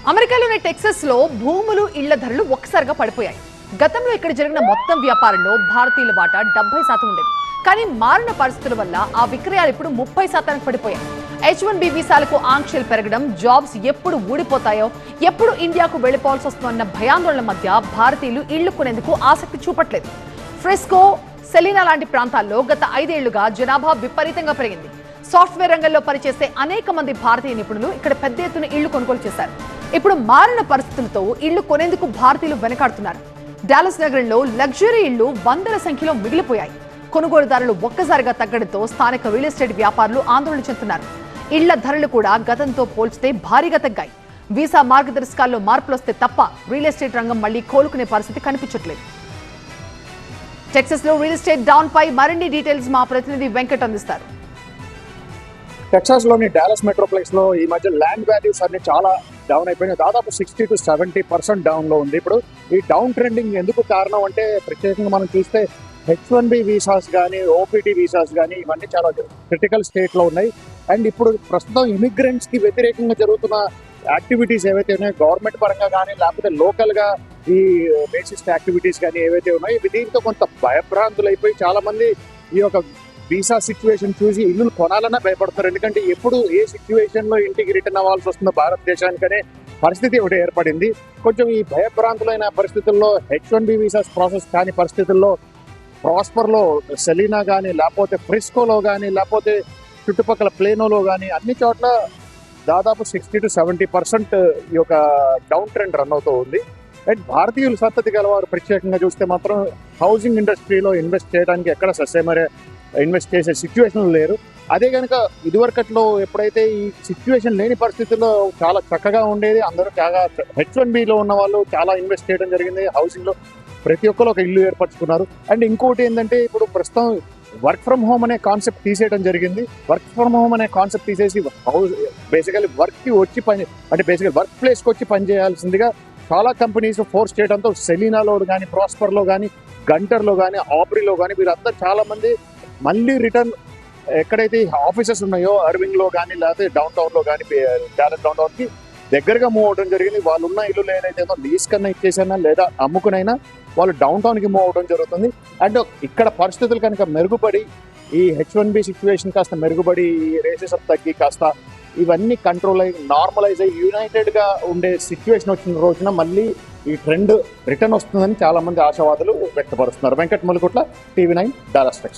అమెరికాలోని టెక్సస్ లో భూములు ఇళ్ల ధరలు ఒక్కసారిగా పడిపోయాయి. గతంలో ఇక్కడ జరిగిన మొత్తం వ్యాపారంలో భారతీయుల వాటా 70% ఉండేది. కానీ మారిన పరిస్థితుల వల్ల ఆ విక్రయాలు ఇప్పుడు 30% పడిపోయాయి. H1B వీసాలకు ఆంక్షలు పెరగడం, జాబ్స్ ఎప్పుడు ఊడిపోతాయో, ఎప్పుడు ఇండియాకు వెళ్లిపోవాల్సి వస్తుందన్న భయాందోళన మధ్య భారతీయులు ఇళ్లు కొనేందుకు ఆసక్తి చూపట్లేదు. ఫ్రెస్కో, సెలీనా లాంటి ప్రాంతాల్లో గత 5 ఏళ్లుగా జనాభా విపరీతంగా పెరిగింది. సాఫ్ట్వేర్ రంగంలో పనిచేసే అనేక మంది భారతీయ నిపుణులు ఇక్కడ పెద్ద ఎత్తున ఇళ్లు కొనుగోలు చేశారు. ఇప్పుడు మారిన పరిస్థితులతో ఇళ్లు కొనేందుకు భారతీయులు వెనకాడుతున్నారు. డాలస్ నగరంలో లగ్జరీ ఇళ్లు వందల సంఖ్యలో మిగిలిపోయాయి. కొనుగోలుదారులు ఒక్కసారిగా తగ్గడంతో స్థానిక రియల్ ఎస్టేట్ వ్యాపారులు ఆందోళన చెందుతున్నారు. ఇళ్ల ధరలు కూడా గతంతో పోల్చితే భారీగా తగ్గాయి. వీసా మార్గదర్శకాల్లో మార్పులు వస్తే తప్ప రియల్ ఎస్టేట్ రంగం మళ్లీ కోలుకునే పరిస్థితి కనిపించట్లేదు. టెక్సస్ లో రియల్ ఎస్టేట్ డౌన్ పై మరిన్ని డీటెయిల్స్ మా ప్రతినిధి వెంకట్ అందిస్తారు. టెక్సాస్ లోని డాలస్ మెట్రోప్లెక్స్ లో ఈ మధ్య ల్యాండ్ వాల్యూస్ అన్ని చాలా డౌన్ అయిపోయినాయి. దాదాపు 60 to 70% డౌన్ లో ఉంది. ఇప్పుడు ఈ డౌన్ ట్రెండింగ్ ఎందుకు కారణం అంటే, ప్రత్యేకంగా మనం చూస్తే H1B వీసాస్ కానీ, OPT వీసాస్ కానీ ఇవన్నీ చాలా క్రిటికల్ స్టేట్ లో ఉన్నాయి. అండ్ ఇప్పుడు ప్రస్తుతం ఇమిగ్రెంట్స్ కి వ్యతిరేకంగా జరుగుతున్న యాక్టివిటీస్ ఏవైతే ఉన్నాయో, గవర్నమెంట్ పరంగా కానీ లేకపోతే లోకల్ గా ఈ రేసిస్ట్ యాక్టివిటీస్ కానీ ఏవైతే ఉన్నాయో, దీంతో కొంత భయభ్రాంతులు అయిపోయి చాలా మంది ఈ యొక్క వీసా సిచ్యువేషన్ చూసి ఇల్లు కొనాలన్నా భయపడతారు. ఎందుకంటే ఎప్పుడు ఏ సిచ్యువేషన్ లో ఇంటికి రిటర్న్ అవ్వాల్సి వస్తుందో భారతదేశానికనే పరిస్థితి ఒకటి ఏర్పడింది. కొంచెం ఈ భయభ్రాంతులైన పరిస్థితుల్లో H1B వీసాస్ ప్రాసెస్ కాని పరిస్థితుల్లో ప్రాస్పర్లో, సెలీనా కానీ లేకపోతే ఫ్రిస్కోలో కానీ లేకపోతే చుట్టుపక్కల ప్లేనోలో కానీ అన్ని చోట్ల దాదాపు 60 to 70% ఈ యొక్క డౌన్ ట్రెండ్ రన్ అవుతూ ఉంది. అండ్ భారతీయులు సంతతి గలవారు ప్రత్యేకంగా చూస్తే మాత్రం హౌసింగ్ ఇండస్ట్రీలో ఇన్వెస్ట్ చేయడానికి ఎక్కడ ససేమరే ఇన్వెస్ట్ చేసే సిచ్యువేషన్ లేరు. అదే కనుక ఇదివరకట్లో ఎప్పుడైతే ఈ సిచ్యువేషన్ లేని పరిస్థితుల్లో చాలా చక్కగా ఉండేది, అందరూ చాలా H1Bలో ఉన్న వాళ్ళు చాలా ఇన్వెస్ట్ చేయడం జరిగింది. హౌసింగ్లో ప్రతి ఒక్కరు ఒక ఇల్లు ఏర్పరచుకున్నారు. అండ్ ఇంకోటి ఏంటంటే, ఇప్పుడు ప్రస్తుతం వర్క్ ఫ్రమ్ హోమ్ అనే కాన్సెప్ట్ తీసేయడం జరిగింది. వర్క్ ఫ్రమ్ హోమ్ అనే కాన్సెప్ట్ తీసేసి బేసికలీ వర్క్కి వచ్చి పని అంటే బేసికల్ వర్క్ ప్లేస్కి వచ్చి పని చేయాల్సిందిగా చాలా కంపెనీస్ ఫోర్స్ చేయడంతో సెలీనాలో కానీ, ప్రాస్పర్లో కానీ, గంటర్లో కానీ, ఆబ్రీలో కానీ వీరంతా చాలా మంది మళ్ళీ రిటర్న్ ఎక్కడైతే ఆఫీసెస్ ఉన్నాయో అర్వింగ్లో కానీ లేకపోతే డౌన్ టౌన్లో కానీ, డాలస్ డౌన్ టౌన్కి దగ్గరగా మూవ్ అవడం జరిగింది. వాళ్ళు ఉన్న ఇల్లు ఏదైతే లీజ్ కన్నా ఇచ్చేసైనా లేదా అమ్ముకునైనా వాళ్ళు డౌన్ టౌన్కి మూవ్ అవడం జరుగుతుంది. అండ్ ఇక్కడ పరిస్థితులు కనుక మెరుగుపడి, ఈ H1B సిచ్యువేషన్ కాస్త మెరుగుపడి, ఈ రేసెస్ తగ్గి కాస్త ఇవన్నీ కంట్రోల్ అయ్యి నార్మలైజ్ అయ్యి యునైటెడ్గా ఉండే సిచ్యువేషన్ వచ్చిన రోజున మళ్ళీ ఈ ట్రెండ్ రిటర్న్ వస్తుందని చాలా మంది ఆశావాదులు వ్యక్తపరుస్తున్నారు. Venkat Malukutla, TV9 Dallas Texas.